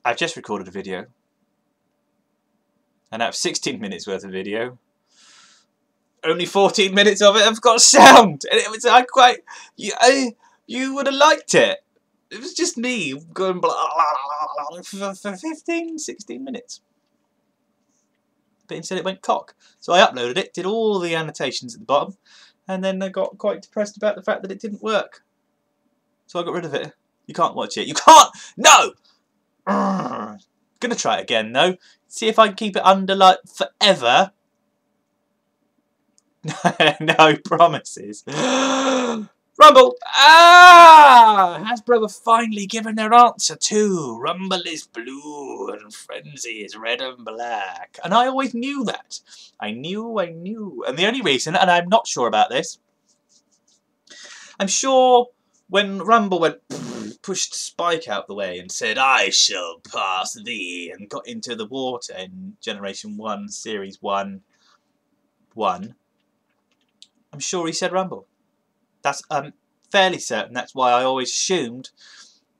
I've just recorded a video, and out of 16 minutes worth of video, only 14 minutes of it I've got sound, and it was you would have liked it. It was just me going blah, blah, blah, blah, for 15, 16 minutes. But instead it went cock. So I uploaded it, did all the annotations at the bottom, and then I got quite depressed about the fact that it didn't work. So I got rid of it. You can't watch it. You can't! No! Gonna try it again though. See if I can keep it under like forever. No promises. Rumble! Ah! Hasbro have finally given their answer too. Rumble is blue and Frenzy is red and black. And I always knew that. I knew. And the only reason, and I'm not sure about this, I'm sure when Rumble went, pushed Spike out the way and said, "I shall pass thee," and got into the water in Generation 1, Series 1, I'm sure he said Rumble. That's fairly certain. That's why I always assumed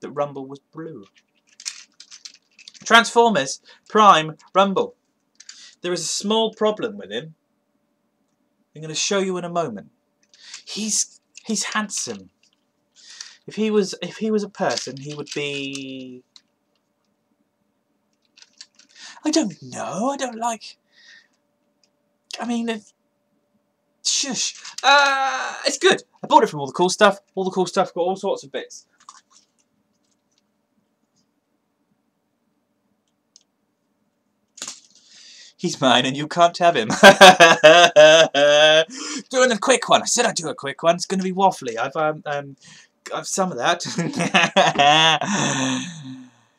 that Rumble was blue. Transformers Prime Rumble. There is a small problem with him. I'm going to show you in a moment. He's handsome. If he was a person, he would be. I don't know. I don't like. I mean, shush. It's good. I bought it from All the Cool Stuff. All the Cool Stuff got all sorts of bits. He's mine and you can't have him. Doing a quick one. I said I'd do a quick one. It's going to be waffly. I've some of that.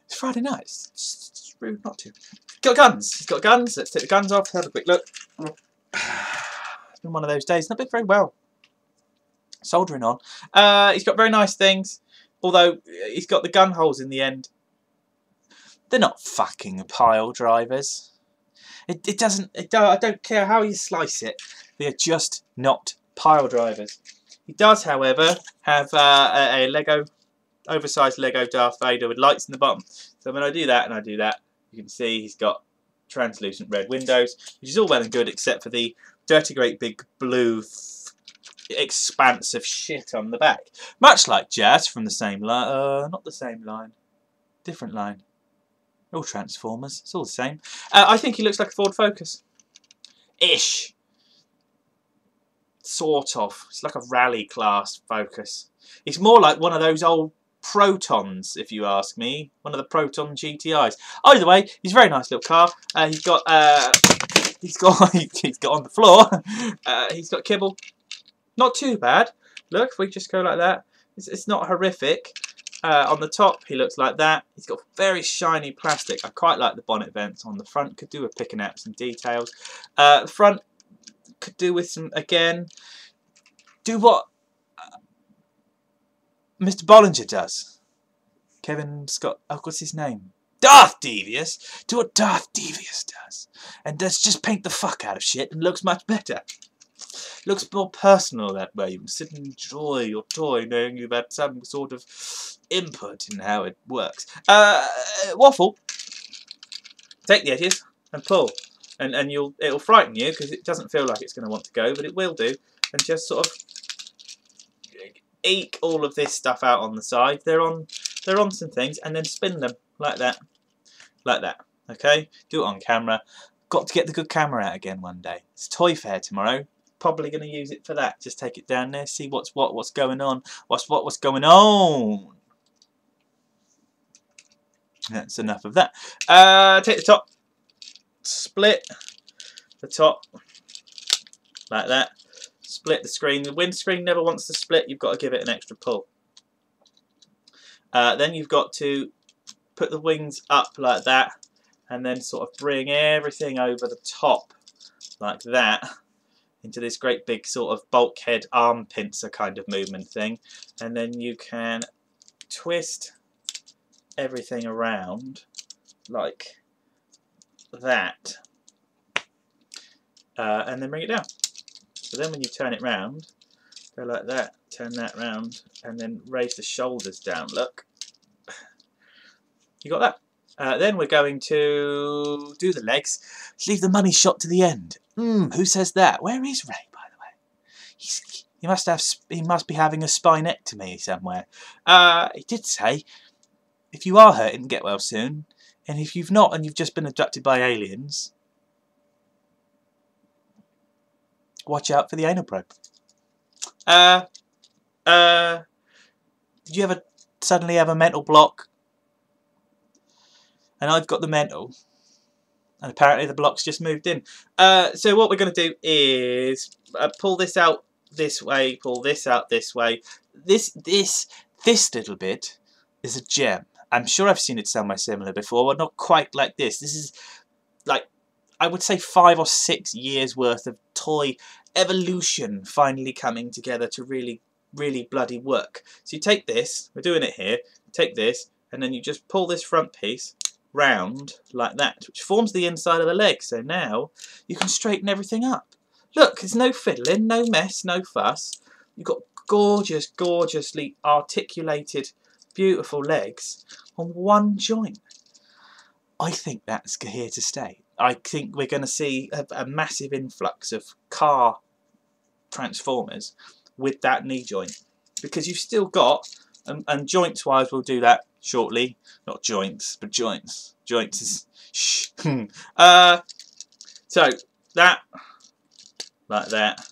It's Friday night. It's rude not to. He's got guns. He's got guns. Let's take the guns off. Have a quick look. It's been one of those days. Not been very well. Soldering on. He's got very nice things. Although he's got the gun holes in the end. They're not fucking pile drivers. I don't care how you slice it. They are just not pile drivers. He does, however, have a Lego, oversized Lego Darth Vader with lights in the bottom. So when I do that and I do that, you can see he's got translucent red windows, which is all well and good except for the dirty great big blue expanse of shit on the back. Much like Jazz from the same line, not the same line, different line. All Transformers, it's all the same. I think he looks like a Ford Focus. Ish. Sort of. It's like a rally class Focus. He's more like one of those old Protons, if you ask me. One of the Proton GTIs. Either way, he's a very nice little car. He's got on the floor. He's got kibble. Not too bad. Look, if we just go like that, it's not horrific. On the top, he looks like that. He's got very shiny plastic. I quite like the bonnet vents on the front. Could do with picking out some details. The front could do with some, again, do what Mr. Bollinger does. Kevin Scott, oh, what's his name? Darth Devious. Do what Darth Devious does. And let's just paint the fuck out of shit and looks much better. Looks more personal that way. You can sit and enjoy your toy knowing you've had some sort of input in how it works. Waffle. Take the edges and pull. And it'll frighten you because it doesn't feel like it's going to want to go, but it will do. And just sort of eke all of this stuff out on the side. They're on some things, and then spin them like that. Like that. Okay? Do it on camera. Got to get the good camera out again one day. It's Toy Fair tomorrow. Probably going to use it for that. Just take it down there, see what's going on. What's going on. That's enough of that. Take the top, split the top like that. Split the screen. The windscreen never wants to split. You've got to give it an extra pull. Then you've got to put the wings up like that, and then sort of bring everything over the top like that. Into this great big sort of bulkhead arm pincer kind of movement thing, and then you can twist everything around like that, and then bring it down. So then when you turn it round, go like that, turn that round, and then raise the shoulders down. Look, you got that. Then we're going to do the legs. Leave the money shot to the end. Who says that? Where is Ray, by the way? He must be having a spinectomy somewhere. He did say, if you are hurting, get well soon. And if you've not, and you've just been abducted by aliens, watch out for the anal probe. Did you ever suddenly have a mental block? And I've got the mental. And apparently the block's just moved in. So what we're going to do is pull this out this way, pull this out this way. This little bit is a gem. I'm sure I've seen it somewhere similar before, but not quite like this. This is like, I would say 5 or 6 years worth of toy evolution finally coming together to really, really bloody work. So you take this, we're doing it here, take this, and then you just pull this front piece round like that, which forms the inside of the leg. So now you can straighten everything up. Look, there's no fiddling, no mess, no fuss. You've got gorgeous, gorgeously articulated, beautiful legs on one joint. I think that's here to stay. I think we're going to see a massive influx of car transformers with that knee joint, because you've still got, and joints wise we'll do that shortly, not joints but joints. Joints is shh. So that, like that,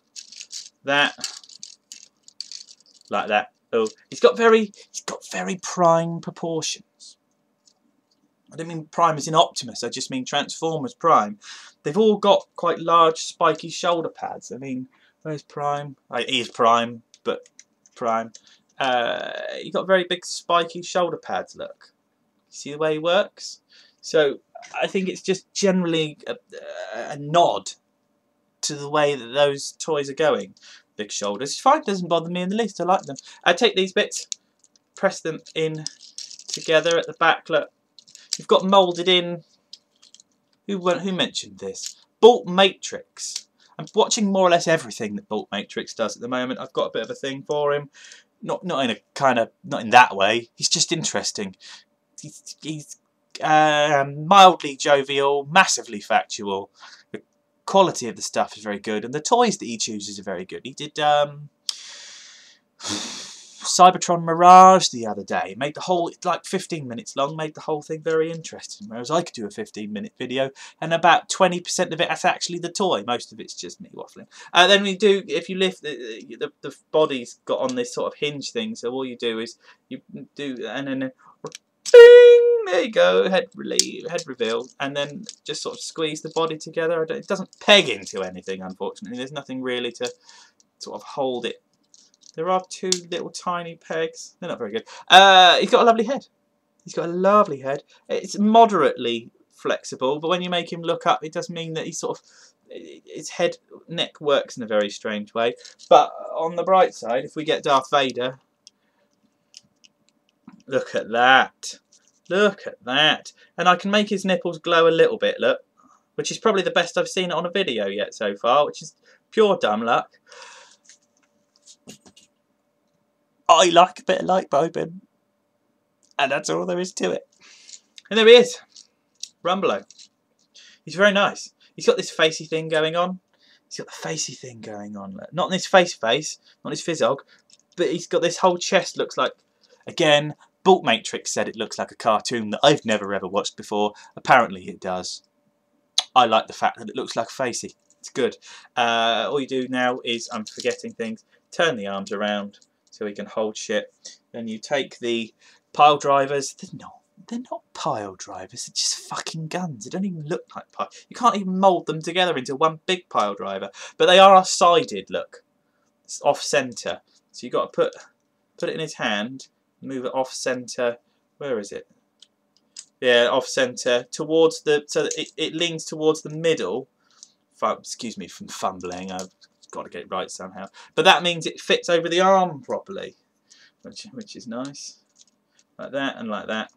that, like that. Oh, he's got very prime proportions. I don't mean prime as in Optimus, I just mean Transformers Prime. They've all got quite large spiky shoulder pads. I mean, where's Prime? He is Prime, but Prime. You've got very big spiky shoulder pads, look. See the way he works? So I think it's just generally a nod to the way that those toys are going. Big shoulders. It's fine, doesn't bother me in the least, I like them. I take these bits, press them in together at the back, look. You've got moulded in, who mentioned this? Bolt Matrix. I'm watching more or less everything that Bolt Matrix does at the moment. I've got a bit of a thing for him. Not in a kind of, not in that way. He's just interesting. He's mildly jovial, massively factual. The quality of the stuff is very good, and the toys that he chooses are very good. He did Cybertron Mirage the other day. Made the whole, like 15 minutes long, made the whole thing very interesting. Whereas I could do a 15-minute video, and about 20% of it is actually the toy. Most of it's just me waffling. Then we do, if you lift, the body's got on this sort of hinge thing, so all you do is, you do, and then, bing, there you go, head reveal, and then just sort of squeeze the body together. It doesn't peg into anything, unfortunately. There's nothing really to sort of hold it. There are 2 little tiny pegs. They're not very good. He's got a lovely head. He's got a lovely head. It's moderately flexible, but when you make him look up, it does mean that he sort of, his head, neck works in a very strange way. But on the bright side, if we get Darth Vader, look at that. Look at that. And I can make his nipples glow a little bit, look. Which is probably the best I've seen it on a video yet so far, which is pure dumb luck. I like a bit of light bulbing, and that's all there is to it. And there he is, Rumbelow. He's very nice. He's got this facey thing going on. He's got the facey thing going on. Not on his face, not his physog, but he's got this whole chest. Looks like, again, Bolt Matrix said it looks like a cartoon that I've never ever watched before. Apparently it does. I like the fact that it looks like facey. It's good. All you do now is, I'm forgetting things, turn the arms around so he can hold shit. Then you take the pile drivers. They're not pile drivers. They're just fucking guns. They don't even look like pile. You can't even mould them together into one big pile driver. But they are sided. Look, it's off centre. So you got to put it in his hand, move it off centre. Where is it? Yeah, off centre towards the, so that it leans towards the middle. Excuse me from fumbling. I've got to get it right somehow. But that means it fits over the arm properly, which is nice. Like that and like that.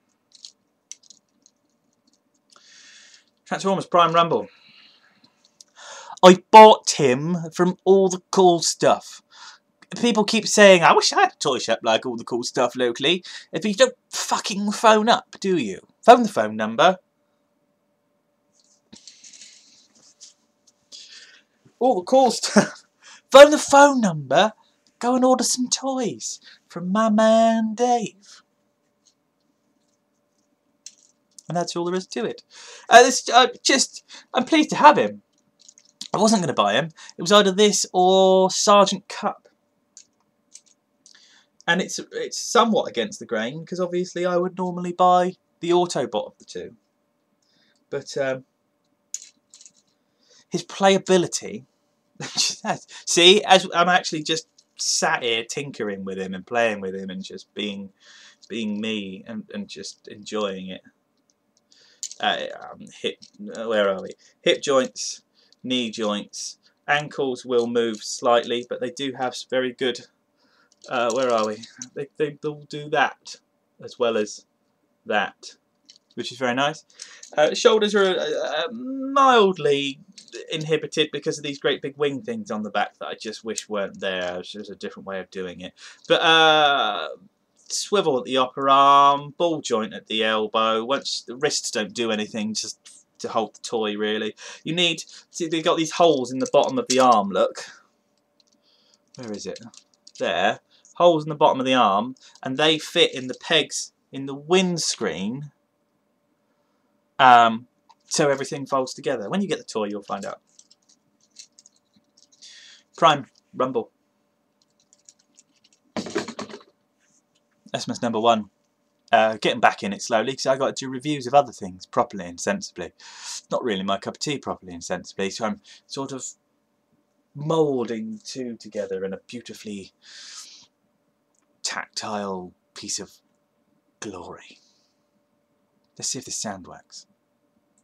Transformers Prime Rumble. I bought him from all the cool stuff. People keep saying, I wish I had a toy shop like all the cool stuff locally. If you don't fucking phone up, do you? Phone the phone number. All the calls. Phone the phone number. Go and order some toys from my man Dave. And that's all there is to it. I'm pleased to have him. I wasn't going to buy him. It was either this or Sergeant Cup. And it's somewhat against the grain, because obviously I would normally buy the Autobot of the two. But his playability... See, as I'm actually just sat here tinkering with him and playing with him and just being me and just enjoying it. Where are we? Hip joints, knee joints, ankles will move slightly, but they do have very good. Where are we? They'll do that as well as that, which is very nice. Shoulders are mildly inhibited because of these great big wing things on the back that I just wish weren't there. It's just a different way of doing it. But swivel at the upper arm, ball joint at the elbow. Once the wrists don't do anything, just to hold the toy really. You need, see, they've got these holes in the bottom of the arm. Look, where is it? There, holes in the bottom of the arm, and they fit in the pegs in the windscreen. So everything folds together. When you get the toy, you'll find out. Prime Rumble. SMS number 1. Getting back in it slowly because I got to do reviews of other things properly and sensibly. Not really my cup of tea properly and sensibly, so I'm sort of moulding two together in a beautifully tactile piece of glory. Let's see if this sound works.